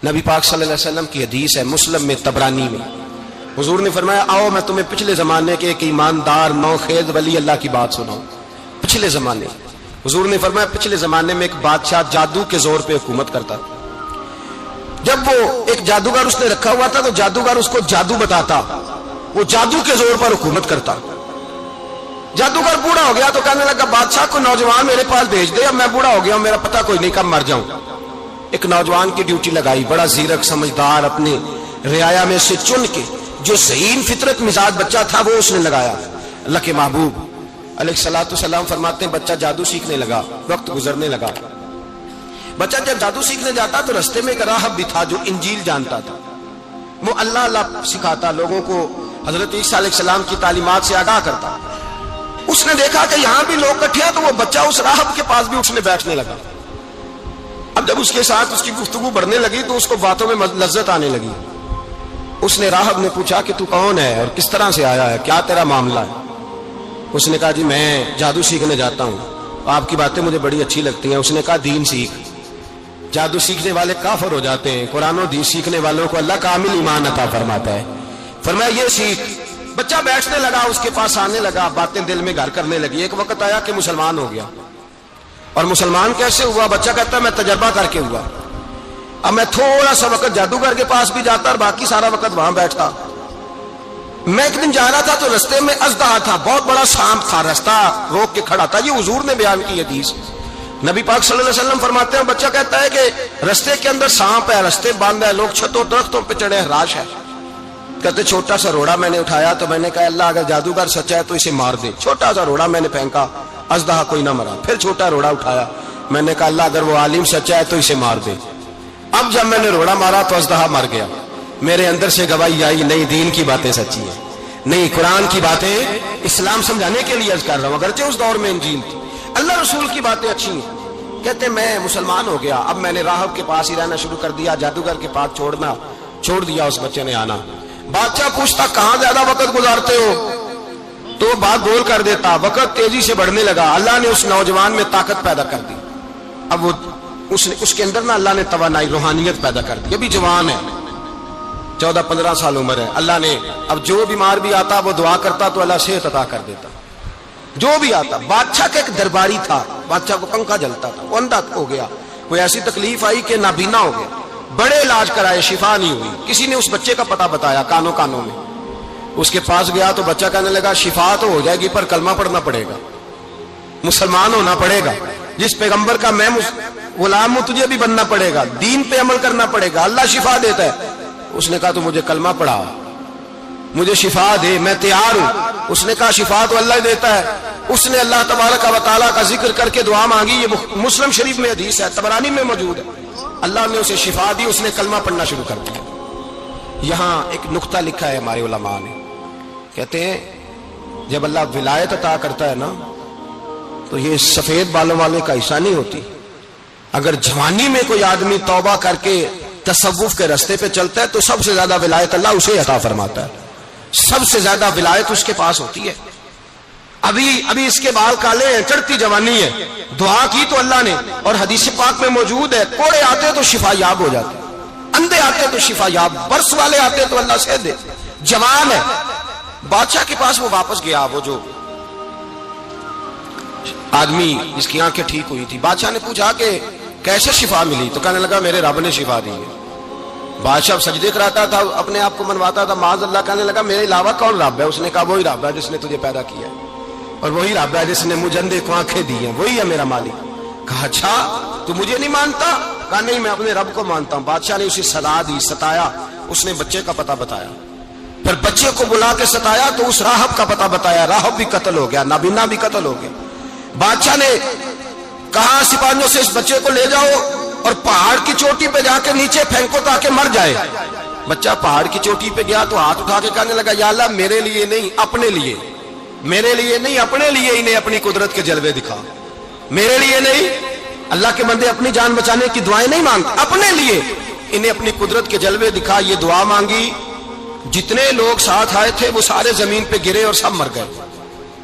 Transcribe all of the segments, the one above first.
نبی پاک صلی اللہ علیہ وسلم کی حدیث ہے مسلم میں طبرانی میں، حضور نے فرمایا آؤ میں تمہیں پچھلے زمانے کے ایک ایماندار نوخیز ولی اللہ کی بات سناؤں۔ پچھلے زمانے حضور نے فرمایا پچھلے زمانے میں ایک بادشاہ جادو کے زور پہ حکومت کرتا، جب وہ ایک جادوگر اس نے رکھا ہوا تھا تو جادوگر اس کو جادو بتاتا، وہ جادو کے زور پر حکومت کرتا۔ جادوگر بوڑھا ہو گیا تو کہنے لگا بادشاہ کو نوجوان میرے پاس بھیج دے، اب میں بوڑھا ہو گیا ہوں، میرا پتہ کوئی نہیں کب مر جاؤں۔ ایک نوجوان کی ڈیوٹی لگائی، بڑا زیرک سمجھدار، اپنے رعایا میں سے چن کے جو ذہین فطرت مزاج بچہ تھا وہ اس نے لگایا۔ اللہ کے محبوب علیہ الصلوۃ والسلام فرماتے ہیں بچہ جادو سیکھنے لگا، وقت گزرنے لگا۔ بچہ جب جادو سیکھنے جاتا تو رستے میں ایک راہب بھی تھا جو انجیل جانتا تھا، وہ اللہ اللہ سکھاتا، لوگوں کو حضرت عیسیٰ علیہ السلام کی تعلیمات سے آگاہ کرتا۔ اس نے دیکھا کہ یہاں بھی لوگ کٹھے ہیں تو وہ بچہ اس راہب کے پاس بھی اٹھنے بیٹھنے لگا۔ اب جب اس کے ساتھ اس کی گفتگو بڑھنے لگی تو اس کو باتوں میں لذت آنے لگی۔ اس نے راہب نے پوچھا کہ تو کون ہے اور کس طرح سے آیا ہے، کیا تیرا معاملہ ہے؟ اس نے کہا جی میں جادو سیکھنے جاتا ہوں، آپ کی باتیں مجھے بڑی اچھی لگتی ہیں۔ اس نے کہا دین سیکھ، جادو سیکھنے والے کافر ہو جاتے ہیں، قرآن و حدیث سیکھنے والوں کو اللہ کامل ایمان عطا فرماتا ہے۔ فرمایا یہ سیکھ۔ بچہ بیٹھنے لگا، اس کے پاس آنے لگا، باتیں دل میں گھر کرنے لگی۔ ایک وقت آیا کہ مسلمان ہو گیا، اور مسلمان کیسے ہوا؟ بچہ کہتا ہے میں تجربہ کر کے ہوا۔ اب میں تھوڑا سا وقت جادوگر کے پاس بھی جاتا اور باقی سارا وقت وہاں بیٹھتا۔ میں ایک دن جا رہا تھا تو رستے میں اژدہا تھا، بہت بڑا سانپ تھا، رستہ روک کے کھڑا تھا۔ یہ حضور نے بیان کی حدیث۔ نبی پاک صلی اللہ علیہ وسلم فرماتے ہیں بچہ کہتا ہے کہ رستے کے اندر سانپ ہے، رستے بند ہے، لوگ چھتوں درختوں پہ چڑھے، ہراش ہے۔ کہتے چھوٹا سا روڑا میں نے اٹھایا تو میں نے کہا اللہ اگر جادوگر سچا ہے تو اسے مار دے۔ چھوٹا سا روڑا میں نے پھینکا، اژدہا کوئی نہ مرا۔ پھر چھوٹا روڑا اٹھایا، میں نے کہا اللہ اگر وہ عالم سچا ہے تو اسے مار دے۔ اب جب میں نے روڑا مارا تو اژدہا مر گیا۔ میرے اندر سے گواہی آئی نہیں دین کی باتیں سچی ہیں، نہیں قرآن کی باتیں اسلام سمجھانے کے لیے عرض کر رہا ہوں، اگرچہ اس دور میں انجیل تھی، اللہ رسول کی باتیں اچھی ہیں۔ کہتے میں مسلمان ہو گیا، اب میں نے راہب کے پاس ہی رہنا شروع کر دیا، جادوگر کے پاس چھوڑ دیا اس بچے نے آنا۔ بادشاہ پوچھتا کہاں زیادہ وقت گزارتے ہو تو بات گول کر دیتا، وقت تیزی سے بڑھنے لگا۔ اللہ نے اس نوجوان میں طاقت پیدا کر دی، اب وہ اس کے اندر نا اللہ نے توانائی روحانیت پیدا کر دی، ابھی جوان ہے، 14-15 سال عمر ہے۔ اللہ نے اب جو بیمار بھی آتا وہ دعا کرتا تو اللہ صحت عطا کر دیتا، جو بھی آتا۔ بادشاہ کا ایک درباری تھا، بادشاہ کو پنکھا جلتا تھا، وہ اندھا ہو گیا، کوئی ایسی تکلیف آئی کہ نابینا ہو گیا، بڑے علاج کرائے شفا نہیں ہوئی۔ کسی نے اس بچے کا پتہ بتایا کانوں میں، اس کے پاس گیا تو بچہ کہنے لگا شفا تو ہو جائے گی پر کلمہ پڑھنا پڑے گا، مسلمان ہونا پڑے گا، جس پیغمبر کا میں غلام ہوں تجھے بھی بننا پڑے گا، دین پہ عمل کرنا پڑے گا، اللہ شفا دیتا ہے۔ اس نے کہا تو مجھے کلمہ پڑھا، مجھے شفا دے، میں تیار ہوں۔ اس نے کہا شفا تو اللہ ہی دیتا ہے۔ اس نے اللہ تبارک و تعالیٰ کا ذکر کر کے دعا مانگی، یہ مسلم شریف میں حدیث ہے، طبرانی میں موجود ہے۔ اللہ نے اسے شفا دی، اس نے کلمہ پڑھنا شروع کر دیا۔ یہاں ایک نقطہ لکھا ہے ہمارے علماء نے، کہتے ہیں جب اللہ ولایت عطا کرتا ہے نا تو یہ سفید بالوں والے کا حصہ نہیں ہوتی۔ اگر جوانی میں کوئی آدمی توبہ کر کے تصوف کے رستے پہ چلتا ہے تو سب سے زیادہ ولایت اللہ اسے عطا فرماتا ہے، سب سے زیادہ ولایت اس کے پاس ہوتی ہے۔ ابھی اس کے بال کالے ہیں، چڑھتی جوانی ہے، دعا کی تو اللہ نے، اور حدیث پاک میں موجود ہے کوڑے آتے تو شفا یاب ہو جاتے، اندھے آتے تو شفا یاب، برس والے آتے تو اللہ سے دے۔ جوان ہے، بادشاہ کے پاس وہ واپس گیا، وہ جو آدمی جس کی آنکھیں ٹھیک ہوئی تھی۔ بادشاہ نے پوچھا کہ کیسے شفا ملی؟ تو کہنے لگا میرے رب نے شفا دی ہے۔ بادشاہ سجدے کراتا تھا، اپنے آپ کو منواتا تھا، معاذ اللہ، کہنے لگا میرے علاوہ کون رب ہے؟ اس نے کہا وہی رب ہے جس نے تجھے پیدا کیا ہے، اور وہی رب ہے جس نے مجھے اندھے کو آنکھیں دی ہیں، وہی ہے میرا مالک۔ کہا اچھا تو مجھے نہیں مانتا؟ کہا نہیں میں اپنے رب کو مانتا ہوں۔ بادشاہ نے اسے سلا دی، ستایا، اس نے بچے کا پتہ بتایا، پھر بچے کو بلا کے ستایا تو اس راہب کا پتہ بتایا، راہب بھی قتل ہو گیا، نابینا بھی قتل ہو گیا۔ بادشاہ نے کہا سپاہیوں سے اس بچے کو لے جاؤ اور پہاڑ کی چوٹی پہ جا کے نیچے پھینکو تاکہ مر جائے۔ بچہ پہاڑ کی چوٹی پہ گیا تو ہاتھ اٹھا کے کہنے لگا یا اللہ میرے لیے نہیں اپنے لیے، میرے لیے نہیں اپنے لیے انہیں اپنی قدرت کے جلوے دکھا، میرے لیے نہیں۔ اللہ کے بندے اپنی جان بچانے کی دعائیں نہیں مانگتے، اپنے لیے انہیں اپنی قدرت کے جلوے دکھا، یہ دعا مانگی۔ جتنے لوگ ساتھ آئے تھے وہ سارے زمین پہ گرے اور سب مر گئے،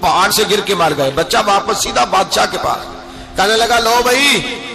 پہاڑ سے گر کے مر گئے۔ بچہ واپس سیدھا بادشاہ کے پاس، کہنے لگا لو بھائی